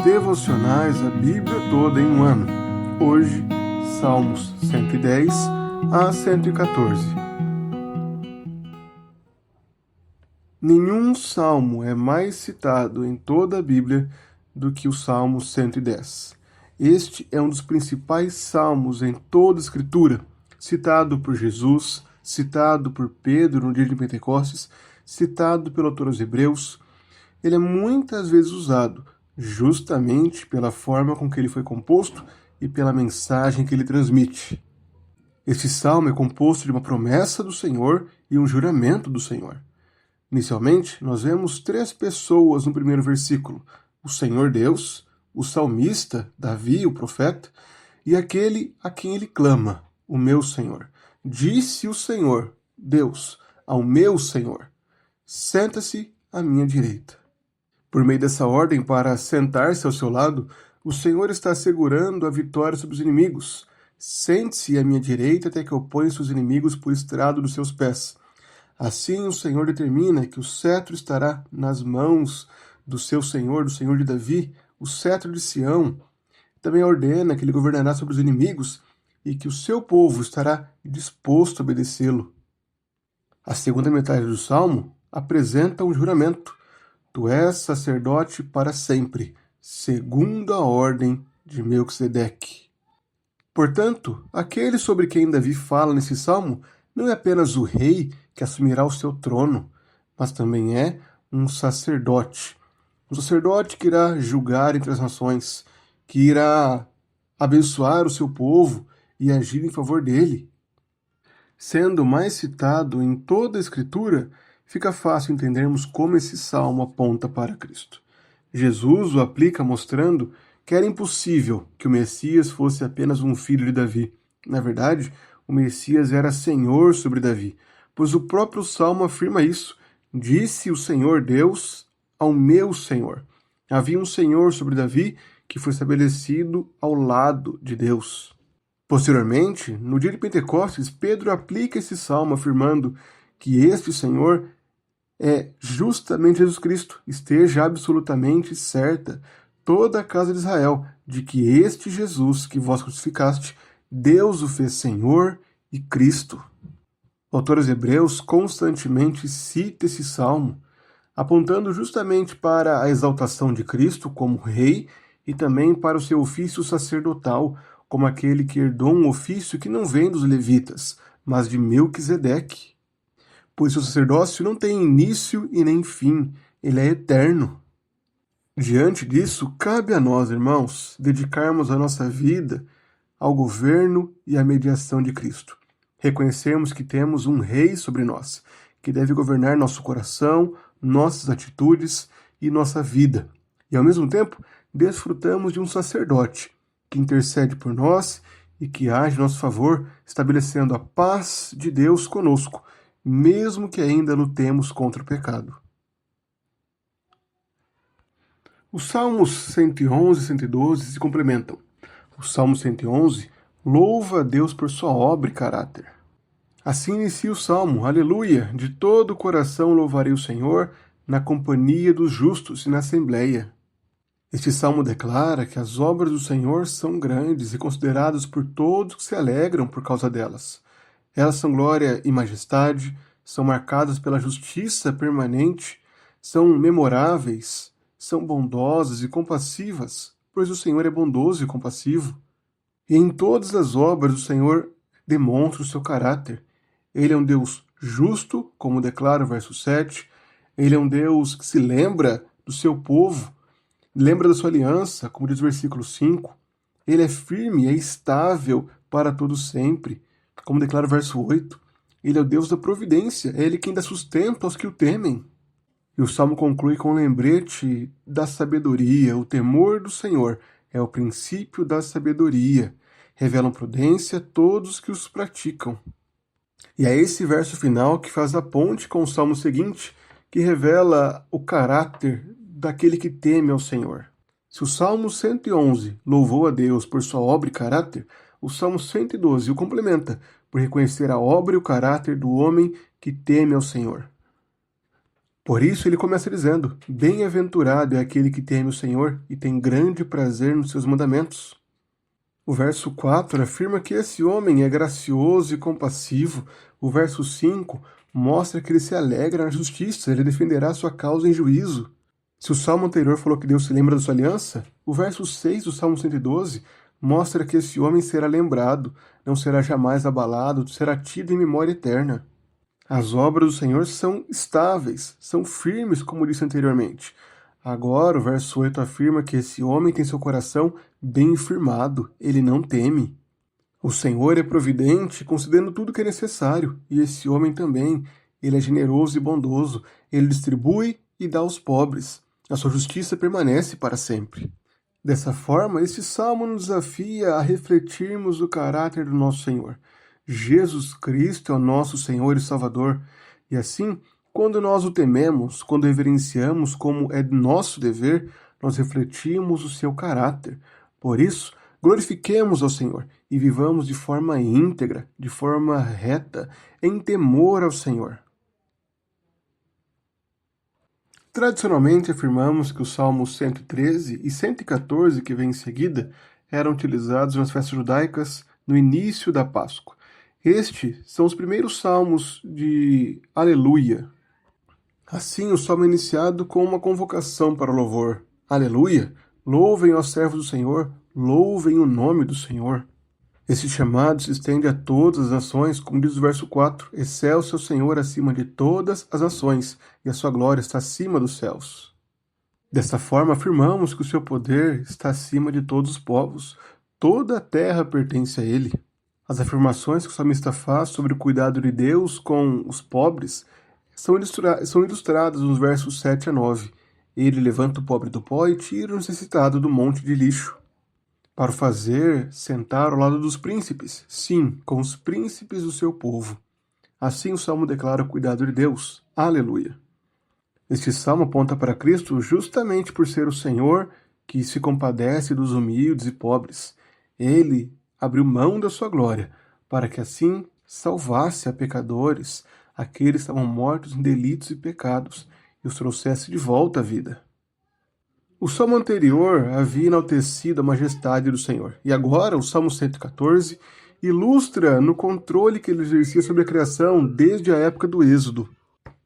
Devocionais a Bíblia toda em um ano. Hoje, Salmos 110 a 114. Nenhum salmo é mais citado em toda a Bíblia do que o Salmo 110. Este é um dos principais salmos em toda a Escritura, citado por Jesus, citado por Pedro no dia de Pentecostes, citado pelo autor aos Hebreus. Ele é muitas vezes usado justamente pela forma com que ele foi composto e pela mensagem que ele transmite. Este salmo é composto de uma promessa do Senhor e um juramento do Senhor. Inicialmente, nós vemos três pessoas no primeiro versículo: o Senhor Deus, o salmista, Davi, o profeta, e aquele a quem ele clama, o meu Senhor. Disse o Senhor, Deus, ao meu Senhor: senta-se à minha direita. Por meio dessa ordem para sentar-se ao seu lado, o Senhor está assegurando a vitória sobre os inimigos. Sente-se à minha direita até que eu ponha seus inimigos por estrado dos seus pés. Assim o Senhor determina que o cetro estará nas mãos do seu Senhor, do Senhor de Davi, o cetro de Sião. Também ordena que ele governará sobre os inimigos e que o seu povo estará disposto a obedecê-lo. A segunda metade do Salmo apresenta um juramento. Tu és sacerdote para sempre, segundo a ordem de Melquisedeque. Portanto, aquele sobre quem Davi fala nesse salmo não é apenas o rei que assumirá o seu trono, mas também é um sacerdote. Um sacerdote que irá julgar entre as nações, que irá abençoar o seu povo e agir em favor dele. Sendo mais citado em toda a Escritura, fica fácil entendermos como esse salmo aponta para Cristo. Jesus o aplica mostrando que era impossível que o Messias fosse apenas um filho de Davi. Na verdade, o Messias era Senhor sobre Davi, pois o próprio salmo afirma isso. Disse o Senhor Deus ao meu Senhor. Havia um Senhor sobre Davi que foi estabelecido ao lado de Deus. Posteriormente, no dia de Pentecostes, Pedro aplica esse salmo afirmando que este Senhor é justamente Jesus Cristo. Esteja absolutamente certa toda a casa de Israel de que este Jesus que vós crucificaste, Deus o fez Senhor e Cristo. O autor aos Hebreus constantemente cita esse salmo, apontando justamente para a exaltação de Cristo como rei e também para o seu ofício sacerdotal, como aquele que herdou um ofício que não vem dos levitas, mas de Melquisedeque. Pois seu sacerdócio não tem início e nem fim, ele é eterno. Diante disso, cabe a nós, irmãos, dedicarmos a nossa vida ao governo e à mediação de Cristo. Reconhecermos que temos um rei sobre nós, que deve governar nosso coração, nossas atitudes e nossa vida. E ao mesmo tempo, desfrutamos de um sacerdote que intercede por nós e que age em nosso favor, estabelecendo a paz de Deus conosco, mesmo que ainda lutemos contra o pecado. Os Salmos 111 e 112 se complementam. O Salmo 111 louva a Deus por sua obra e caráter. Assim inicia o Salmo: Aleluia! De todo o coração louvarei o Senhor, na companhia dos justos e na assembleia. Este salmo declara que as obras do Senhor são grandes e consideradas por todos que se alegram por causa delas. Elas são glória e majestade, são marcadas pela justiça permanente, são memoráveis, são bondosas e compassivas, pois o Senhor é bondoso e compassivo. E em todas as obras o Senhor demonstra o seu caráter. Ele é um Deus justo, como declara o verso 7. Ele é um Deus que se lembra do seu povo, lembra da sua aliança, como diz o versículo 5. Ele é firme, é estável para todo sempre, como declara o verso 8. Ele é o Deus da providência, é Ele quem dá sustento aos que o temem. E o Salmo conclui com um lembrete da sabedoria. O temor do Senhor é o princípio da sabedoria. Revelam prudência a todos que os praticam. E é esse verso final que faz a ponte com o Salmo seguinte, que revela o caráter daquele que teme ao Senhor. Se o Salmo 111 louvou a Deus por sua obra e caráter, o Salmo 112 o complementa por reconhecer a obra e o caráter do homem que teme ao Senhor. Por isso ele começa dizendo: Bem-aventurado é aquele que teme o Senhor e tem grande prazer nos seus mandamentos. O verso 4 afirma que esse homem é gracioso e compassivo. O verso 5 mostra que ele se alegra na justiça, ele defenderá sua causa em juízo. Se o salmo anterior falou que Deus se lembra da sua aliança, o verso 6 do Salmo 112 mostra que esse homem será lembrado, não será jamais abalado, será tido em memória eterna. As obras do Senhor são estáveis, são firmes, como disse anteriormente. Agora, o verso 8 afirma que esse homem tem seu coração bem firmado, ele não teme. O Senhor é providente, concedendo tudo o que é necessário, e esse homem também. Ele é generoso e bondoso, ele distribui e dá aos pobres. A sua justiça permanece para sempre. Dessa forma, este salmo nos desafia a refletirmos o caráter do nosso Senhor. Jesus Cristo é o nosso Senhor e Salvador, e assim, quando nós o tememos, quando reverenciamos como é nosso dever, nós refletimos o seu caráter. Por isso, glorifiquemos ao Senhor e vivamos de forma íntegra, de forma reta, em temor ao Senhor. Tradicionalmente afirmamos que os Salmos 113 e 114, que vêm em seguida, eram utilizados nas festas judaicas no início da Páscoa. Estes são os primeiros salmos de Aleluia. Assim, o salmo é iniciado com uma convocação para o louvor. Aleluia! Louvem os servos do Senhor, louvem o nome do Senhor. Esse chamado se estende a todas as nações, como diz o verso 4, Excelso é o Senhor acima de todas as nações, e a sua glória está acima dos céus. Dessa forma, afirmamos que o seu poder está acima de todos os povos, toda a terra pertence a ele. As afirmações que o salmista faz sobre o cuidado de Deus com os pobres são ilustradas nos versos 7 a 9. Ele levanta o pobre do pó e tira o necessitado do monte de lixo, para o fazer sentar ao lado dos príncipes, sim, com os príncipes do seu povo. Assim o salmo declara o cuidado de Deus. Aleluia! Este salmo aponta para Cristo justamente por ser o Senhor que se compadece dos humildes e pobres. Ele abriu mão da sua glória, para que assim salvasse a pecadores, aqueles que estavam mortos em delitos e pecados, e os trouxesse de volta à vida. O salmo anterior havia enaltecido a majestade do Senhor, e agora o salmo 114 ilustra no controle que ele exercia sobre a criação desde a época do Êxodo.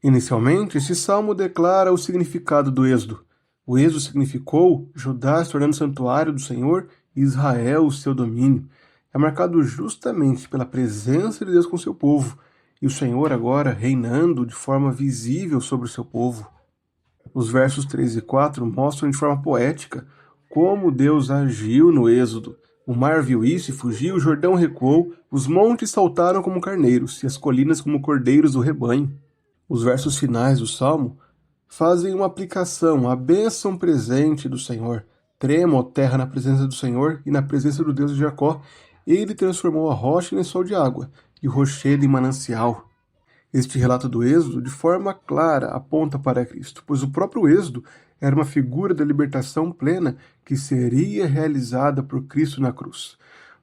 Inicialmente, este salmo declara o significado do Êxodo. O Êxodo significou Judá se tornando santuário do Senhor e Israel o seu domínio. É marcado justamente pela presença de Deus com seu povo, e o Senhor agora reinando de forma visível sobre o seu povo. Os versos 3 e 4 mostram de forma poética como Deus agiu no Êxodo. O mar viu isso e fugiu, o Jordão recuou, os montes saltaram como carneiros e as colinas como cordeiros do rebanho. Os versos finais do Salmo fazem uma aplicação à bênção presente do Senhor. Trema, ó terra, na presença do Senhor e na presença do Deus de Jacó. Ele transformou a rocha em lençol de água e o rochedo em manancial. Este relato do Êxodo, de forma clara, aponta para Cristo, pois o próprio Êxodo era uma figura da libertação plena que seria realizada por Cristo na cruz.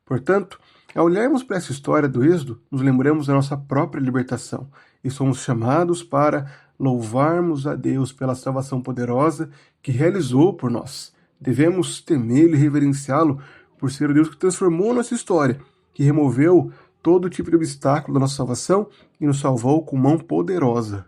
Portanto, ao olharmos para essa história do Êxodo, nos lembramos da nossa própria libertação e somos chamados para louvarmos a Deus pela salvação poderosa que realizou por nós. Devemos temê-lo e reverenciá-lo por ser o Deus que transformou nossa história, que removeu todo tipo de obstáculo da nossa salvação e nos salvou com mão poderosa.